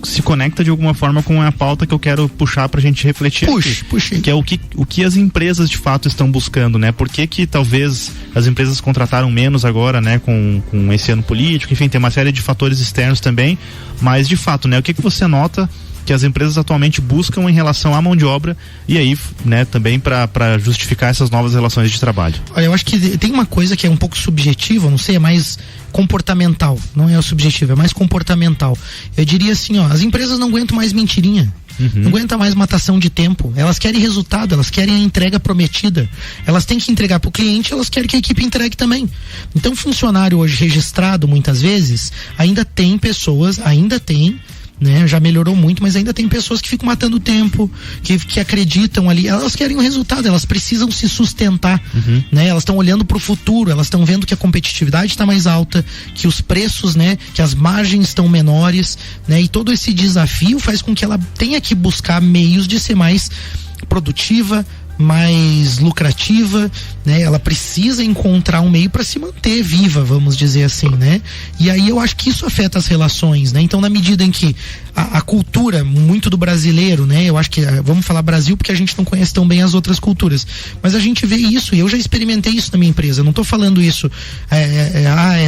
se conecta de alguma forma com a pauta que eu quero puxar pra gente refletir. Puxa. Que é o que as empresas de fato estão buscando, né? Por que talvez as empresas contrataram menos agora, né? Com esse ano político, enfim, tem uma série de fatores externos também, mas de fato, né? O que você nota que as empresas atualmente buscam em relação à mão de obra e aí, né, também para justificar essas novas relações de trabalho? Olha, eu acho que tem uma coisa que é um pouco subjetiva, não sei, é mais comportamental, não é o subjetivo, é mais comportamental. Eu diria assim, as empresas não aguentam mais mentirinha. Não aguenta mais matação de tempo. Elas querem resultado, elas querem a entrega prometida. Elas têm que entregar para o cliente, elas querem que a equipe entregue também. Então, funcionário hoje registrado, muitas vezes, ainda tem pessoas, né? Já melhorou muito, mas ainda tem pessoas que ficam matando tempo, que acreditam ali, elas querem um resultado, elas precisam se sustentar, né? Elas estão olhando para o futuro, elas estão vendo que a competitividade está mais alta, que os preços, né? Que as margens estão menores, né? E todo esse desafio faz com que ela tenha que buscar meios de ser mais produtiva, mais lucrativa, né? Ela precisa encontrar um meio para se manter viva, vamos dizer assim, né? E aí eu acho que isso afeta as relações, né? Então, na medida em que a cultura muito do brasileiro, né? Eu acho que vamos falar Brasil porque a gente não conhece tão bem as outras culturas, mas a gente vê isso, e eu já experimentei isso na minha empresa. Eu não tô falando isso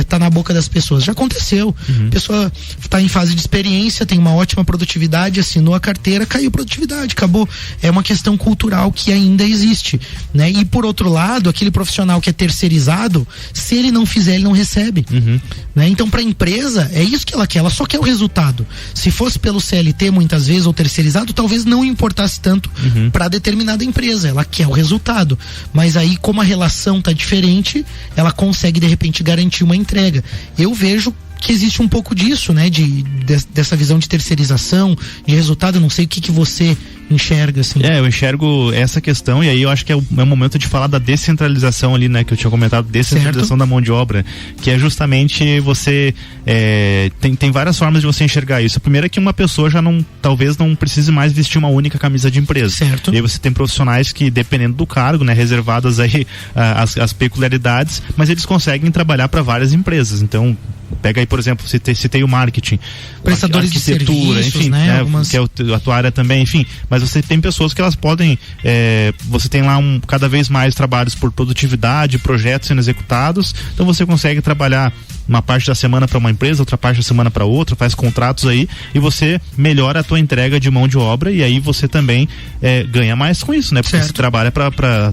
tá na boca das pessoas, já aconteceu. A pessoa tá em fase de experiência, tem uma ótima produtividade, assinou a carteira, caiu produtividade, acabou. É uma questão cultural que ainda existe, né? E por outro lado, aquele profissional que é terceirizado, se ele não fizer, ele não recebe, né? Então, para a empresa é isso que ela quer, ela só quer o resultado. Se fosse pelo CLT muitas vezes ou terceirizado, talvez não importasse tanto para determinada empresa, ela quer o resultado, mas aí como a relação tá diferente, ela consegue de repente garantir uma entrega. Eu vejo que existe um pouco disso, né? Dessa visão de terceirização, de resultado. Eu não sei o que você enxerga, assim. Eu enxergo essa questão, e aí eu acho que é o momento de falar da descentralização ali, né? Que eu tinha comentado, descentralização da mão de obra, que é justamente você tem várias formas de você enxergar isso. A primeira é que uma pessoa talvez não precise mais vestir uma única camisa de empresa. Certo. E aí você tem profissionais que, dependendo do cargo, né? Reservadas aí as peculiaridades, mas eles conseguem trabalhar para várias empresas. Então, pega aí, por exemplo, citei o marketing, prestadores de serviços, enfim, né? Que é a tua área também, enfim, mas você tem pessoas que elas podem, você tem lá cada vez mais trabalhos por produtividade, projetos sendo executados, então você consegue trabalhar uma parte da semana para uma empresa, outra parte da semana para outra, faz contratos aí e você melhora a tua entrega de mão de obra, e aí você também ganha mais com isso, né? Porque você trabalha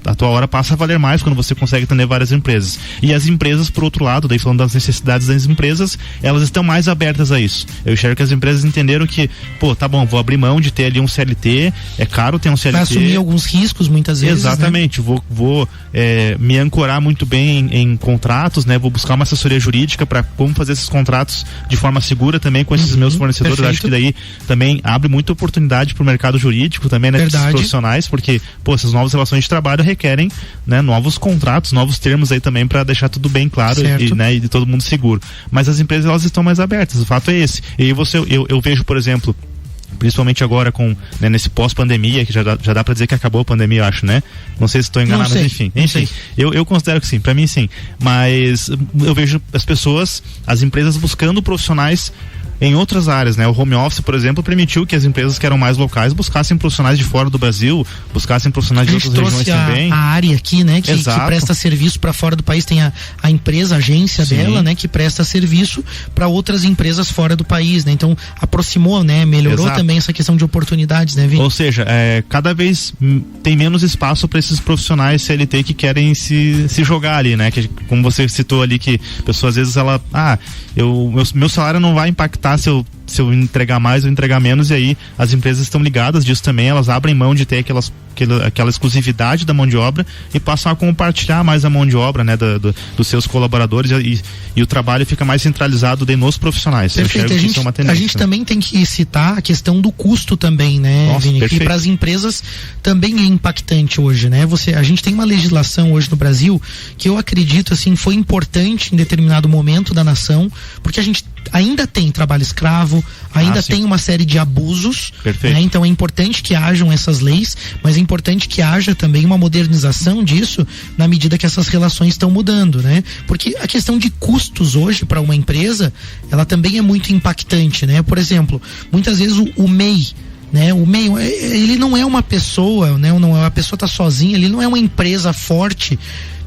a tua hora passa a valer mais quando você consegue atender várias empresas. E as empresas, por outro lado, daí falando das necessidades das empresas, elas estão mais abertas a isso. Eu enxergo que as empresas entenderam que, tá bom, vou abrir mão de ter ali um CLT, é caro ter um CLT. Vai assumir alguns riscos muitas vezes. Exatamente, né? Vou me ancorar muito bem em contratos, né? Vou buscar uma assessoria jurídica para como fazer esses contratos de forma segura também com esses meus fornecedores. Perfeito. Acho que daí também abre muita oportunidade para o mercado jurídico também, né, desses profissionais, porque essas novas relações de trabalho requerem, né, novos contratos, novos termos aí também para deixar tudo bem claro e, né, e de todo mundo seguro. Mas as empresas, elas estão mais abertas, o fato é esse. E aí eu vejo, por exemplo, principalmente agora com, né, nesse pós-pandemia, que já dá pra dizer que acabou a pandemia, eu acho, né? Não sei se estou enganado, mas enfim. Eu considero que sim, pra mim sim. Mas eu vejo as empresas buscando profissionais em outras áreas, né? O home office, por exemplo, permitiu que as empresas que eram mais locais buscassem profissionais de fora do Brasil, buscassem profissionais de outras regiões também. A área aqui, né? Que presta serviço para fora do país, tem a empresa, a agência dela, né? Que presta serviço para outras empresas fora do país, né? Então, aproximou, né? Melhorou também essa questão de oportunidades, né, Vini? Ou seja, cada vez tem menos espaço para esses profissionais CLT que querem se jogar ali, né? Que, como você citou ali, que a pessoa às vezes meu salário não vai impactar se eu entregar mais ou entregar menos, e aí as empresas estão ligadas disso também, elas abrem mão de ter aquela exclusividade da mão de obra e passam a compartilhar mais a mão de obra, né, dos seus colaboradores, e o trabalho fica mais centralizado nos profissionais. Perfeito. A gente também tem que citar a questão do custo também, né, Nossa, Vini? perfeito. Que para as empresas também é impactante hoje, né? A gente tem uma legislação hoje no Brasil que eu acredito, assim, foi importante em determinado momento da nação, porque a gente ainda tem trabalho escravo, ainda tem uma série de abusos, né? Então é importante que hajam essas leis, mas é importante que haja também uma modernização disso na medida que essas relações estão mudando, né? Porque a questão de custos hoje para uma empresa, ela também é muito impactante, né? Por exemplo, muitas vezes o MEI, né? O MEI, ele não é uma pessoa, né? A pessoa tá sozinha, ele não é uma empresa forte.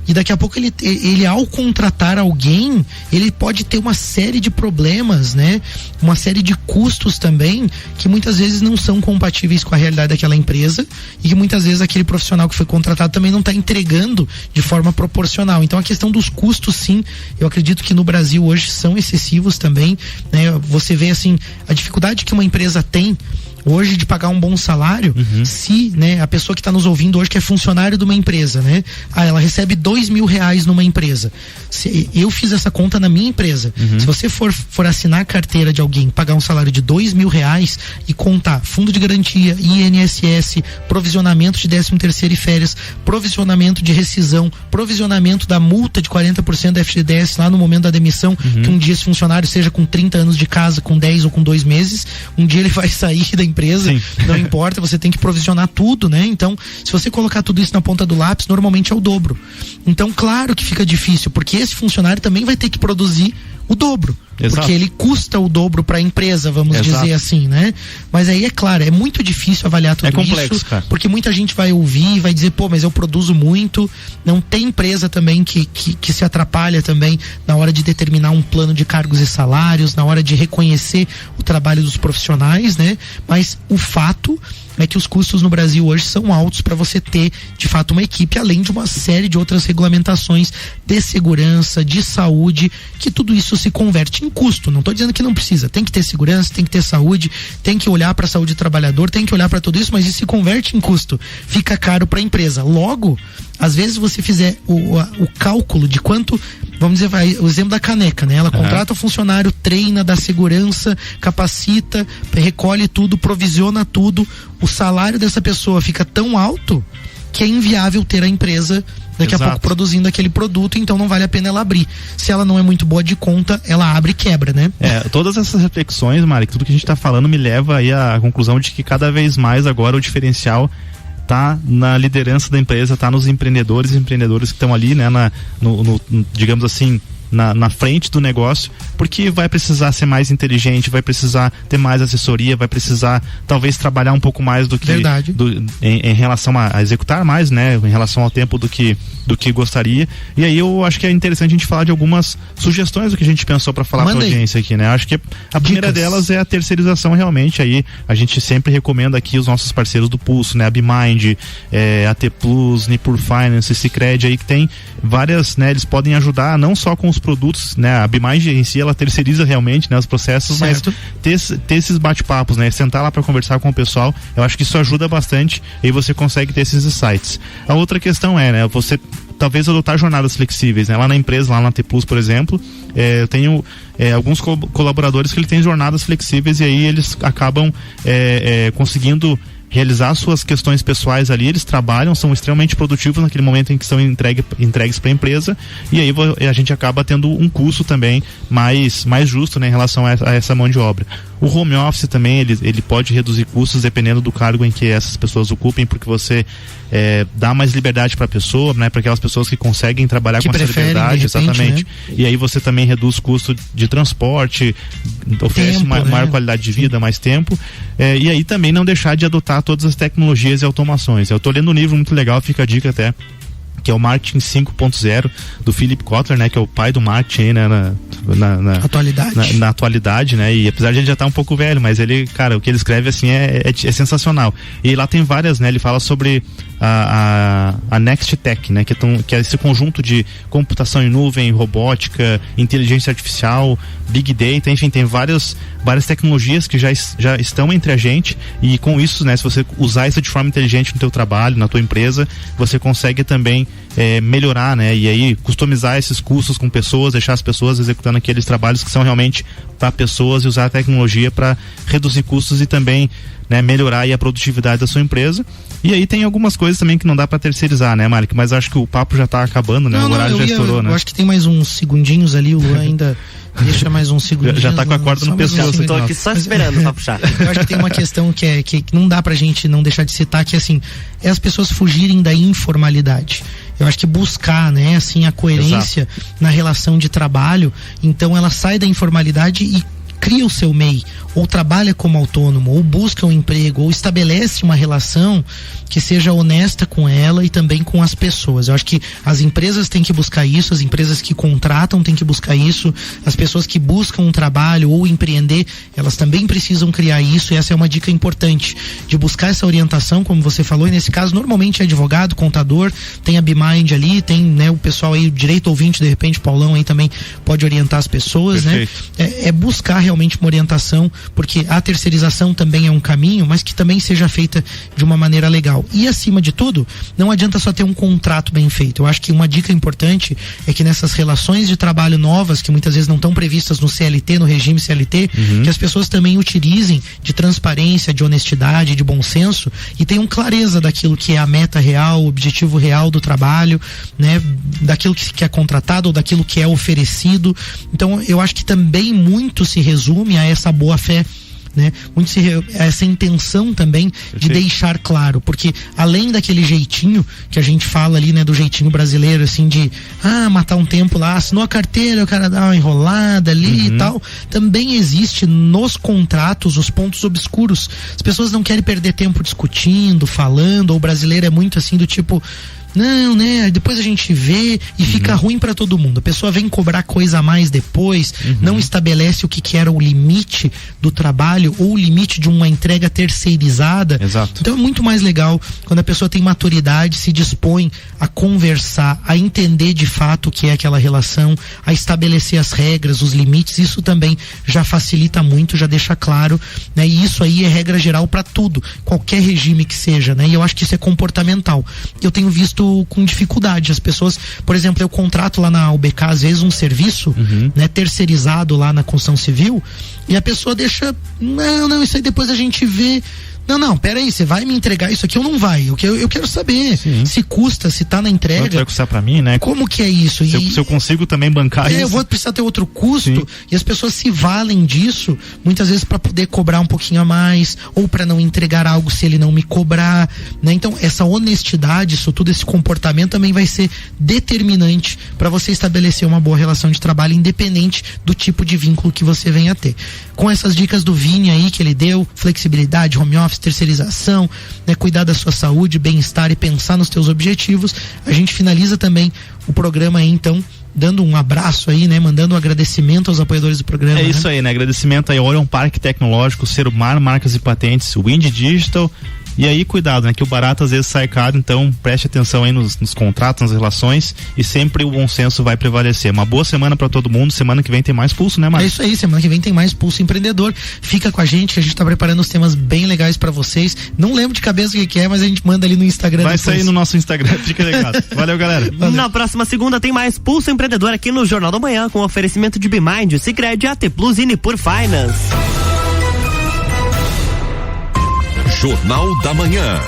E daqui a pouco ele ao contratar alguém, ele pode ter uma série de problemas, né? Uma série de custos também, que muitas vezes não são compatíveis com a realidade daquela empresa, e que muitas vezes aquele profissional que foi contratado também não está entregando de forma proporcional. Então a questão dos custos, sim, eu acredito que no Brasil hoje são excessivos também, né? Você vê, assim, a dificuldade que uma empresa tem hoje de pagar um bom salário, se, né, a pessoa que está nos ouvindo hoje, que é funcionário de uma empresa, né? Ela recebe R$2.000 numa empresa. Eu fiz essa conta na minha empresa. Se você for assinar a carteira de alguém, pagar um salário de R$2.000 e contar fundo de garantia, INSS, provisionamento de 13º e férias, provisionamento de rescisão, provisionamento da multa de 40% da FGTS lá no momento da demissão, que um dia esse funcionário seja com 30 anos de casa, com 10 ou com 2 meses, um dia ele vai sair da empresa, não importa, você tem que provisionar tudo, né? Então, se você colocar tudo isso na ponta do lápis, normalmente é o dobro. Então, claro que fica difícil, porque esse funcionário também vai ter que produzir o dobro. Porque ele custa o dobro para a empresa, vamos dizer assim, né? Mas aí, é claro, é muito difícil avaliar tudo isso, cara. Porque muita gente vai ouvir e vai dizer, mas eu produzo muito. Não tem empresa também que se atrapalha também na hora de determinar um plano de cargos e salários, na hora de reconhecer o trabalho dos profissionais, né? Mas o fato é que os custos no Brasil hoje são altos para você ter, de fato, uma equipe, além de uma série de outras regulamentações de segurança, de saúde, que tudo isso se converte em custo. Não estou dizendo que não precisa, tem que ter segurança, tem que ter saúde, tem que olhar para a saúde do trabalhador, tem que olhar para tudo isso, mas isso se converte em custo, fica caro para a empresa. Logo, às vezes você fizer o cálculo de quanto, vamos dizer, o exemplo da caneca, né? Ela contrata o funcionário, treina, dá segurança, capacita, recolhe tudo, provisiona tudo, o salário dessa pessoa fica tão alto que é inviável ter a empresa daqui a pouco produzindo aquele produto, então não vale a pena ela abrir. Se ela não é muito boa de conta, ela abre e quebra, né? Todas essas reflexões, Mari, tudo que a gente tá falando me leva aí à conclusão de que cada vez mais agora o diferencial tá na liderança da empresa, tá nos empreendedores que estão ali, né, digamos assim, na frente do negócio, porque vai precisar ser mais inteligente, vai precisar ter mais assessoria, vai precisar talvez trabalhar um pouco mais do que em relação a executar mais, né, em relação ao tempo do que gostaria. E aí eu acho que é interessante a gente falar de algumas sugestões do que a gente pensou para falar para a audiência aqui, né? Acho que a primeira delas é a terceirização, realmente. Aí a gente sempre recomenda aqui os nossos parceiros do Pulso, né, a BeMind, AT Plus, Nipur Finance, Sicredi, aí que tem várias, né, eles podem ajudar não só com os produtos, né, a BeMind em si, ela terceiriza realmente, né, os processos, certo. Mas ter esses bate-papos, né, sentar lá para conversar com o pessoal, eu acho que isso ajuda bastante, e aí você consegue ter esses insights. A outra questão é, né, você talvez adotar jornadas flexíveis, né? Lá na empresa, lá na T Plus, por exemplo, eu tenho alguns colaboradores que ele tem jornadas flexíveis, e aí eles acabam conseguindo realizar suas questões pessoais ali. Eles trabalham, são extremamente produtivos naquele momento em que são entregues para a empresa, e aí a gente acaba tendo um custo também mais justo, né, em relação a essa mão de obra. O home office também, ele pode reduzir custos dependendo do cargo em que essas pessoas ocupem, porque você dá mais liberdade para a pessoa, né, para aquelas pessoas que conseguem trabalhar com essa liberdade, exatamente, né? E aí você também reduz custo de transporte, oferece maior qualidade de vida, mais tempo, e aí também não deixar de adotar todas as tecnologias e automações. Eu estou lendo um livro muito legal, fica a dica até, que é o Marketing 5.0 do Philip Kotler, né, que é o pai do marketing, né, na atualidade, né, e apesar de ele já estar um pouco velho, mas ele, cara, o que ele escreve assim é sensacional. E lá tem várias, né, ele fala sobre a Next Tech, né, que é esse conjunto de computação em nuvem, robótica, inteligência artificial, Big Data, enfim, tem várias tecnologias que já estão entre a gente, e com isso, né, se você usar isso de forma inteligente no teu trabalho, na tua empresa, você consegue também melhorar, né, e aí customizar esses custos com pessoas, deixar as pessoas executando aqueles trabalhos que são realmente para pessoas, e usar a tecnologia para reduzir custos e também, né, melhorar aí a produtividade da sua empresa. E aí tem algumas coisas também que não dá para terceirizar, né, Malik? Mas acho que o papo já tá acabando, né? O horário já estourou, né? Eu acho que tem mais uns segundinhos ali, o Luan ainda deixa mais uns segundinhos. Já tá com a corda no pescoço. Tô aqui só esperando pra puxar. Eu acho que tem uma questão que não dá pra gente não deixar de citar, que assim, é as pessoas fugirem da informalidade. Eu acho que buscar, né, assim, a coerência na relação de trabalho, então ela sai da informalidade e cria o seu MEI, ou trabalha como autônomo, ou busca um emprego, ou estabelece uma relação que seja honesta com ela e também com as pessoas. Eu acho que as empresas têm que buscar isso, as empresas que contratam têm que buscar isso, as pessoas que buscam um trabalho ou empreender, elas também precisam criar isso, e essa é uma dica importante, de buscar essa orientação, como você falou, e nesse caso normalmente é advogado, contador, tem a BeMind ali, tem, né, o pessoal aí, o direito ouvinte, de repente, Paulão aí também pode orientar as pessoas. Perfeito. Né? É buscar realmente uma orientação, porque a terceirização também é um caminho, mas que também seja feita de uma maneira legal. E acima de tudo, não adianta só ter um contrato bem feito. Eu acho que uma dica importante é que nessas relações de trabalho novas, que muitas vezes não estão previstas no CLT, no regime CLT, que as pessoas também utilizem de transparência, de honestidade, de bom senso, e tenham clareza daquilo que é a meta real, o objetivo real do trabalho, né, daquilo que é contratado ou daquilo que é oferecido. Então eu acho que também muito se resume a essa boa fé, né? Muito essa intenção também de deixar claro, porque além daquele jeitinho que a gente fala ali, né, do jeitinho brasileiro, assim, de matar um tempo lá, assinou a carteira, o cara dá uma enrolada ali e tal, também existe nos contratos os pontos obscuros. As pessoas não querem perder tempo discutindo, falando, ou o brasileiro é muito assim do tipo, não, né, depois a gente vê e fica ruim pra todo mundo. A pessoa vem cobrar coisa a mais depois, não estabelece o que era o limite do trabalho ou o limite de uma entrega terceirizada. Exato. Então é muito mais legal quando a pessoa tem maturidade, se dispõe a conversar, a entender de fato o que é aquela relação, a estabelecer as regras, os limites. Isso também já facilita muito, já deixa claro, né? E isso aí é regra geral pra tudo, qualquer regime que seja, né? E eu acho que isso é comportamental. Eu tenho visto com dificuldade as pessoas, por exemplo, eu contrato lá na UBK às vezes um serviço, né, terceirizado lá na construção civil, e a pessoa deixa, não, isso aí depois a gente vê. Não, peraí, você vai me entregar isso aqui ou não vai? Eu quero saber se custa, se tá na entrega. Quanto vai custar pra mim, né? Como que é isso? Se eu consigo também bancar isso. Eu vou precisar ter outro custo, e as pessoas se valem disso, muitas vezes para poder cobrar um pouquinho a mais, ou para não entregar algo se ele não me cobrar, né? Então, essa honestidade, isso tudo, esse comportamento também vai ser determinante para você estabelecer uma boa relação de trabalho, independente do tipo de vínculo que você venha a ter. Com essas dicas do Vini aí que ele deu, flexibilidade, home office, terceirização, né, cuidar da sua saúde, bem-estar e pensar nos teus objetivos, a gente finaliza também o programa aí, então, dando um abraço aí, né, mandando um agradecimento aos apoiadores do programa. Isso aí, né, agradecimento aí, Orion Parque Tecnológico, Serumar Marcas e Patentes, Wind Digital E aí, cuidado, né? Que o barato às vezes sai caro, então preste atenção aí nos contratos, nas relações, e sempre o bom senso vai prevalecer. Uma boa semana para todo mundo. Semana que vem tem mais Pulso, né, Marcos? É isso aí, semana que vem tem mais Pulso Empreendedor. Fica com a gente, que a gente tá preparando os temas bem legais para vocês. Não lembro de cabeça o que é, mas a gente manda ali no Instagram. Vai depois. sair no nosso Instagram, fica ligado. Valeu, galera. Valeu. Na próxima segunda tem mais Pulso Empreendedor aqui no Jornal da Manhã, com oferecimento de Bmind, Sicredi, AT Plus e Nipur Finance. Jornal da Manhã.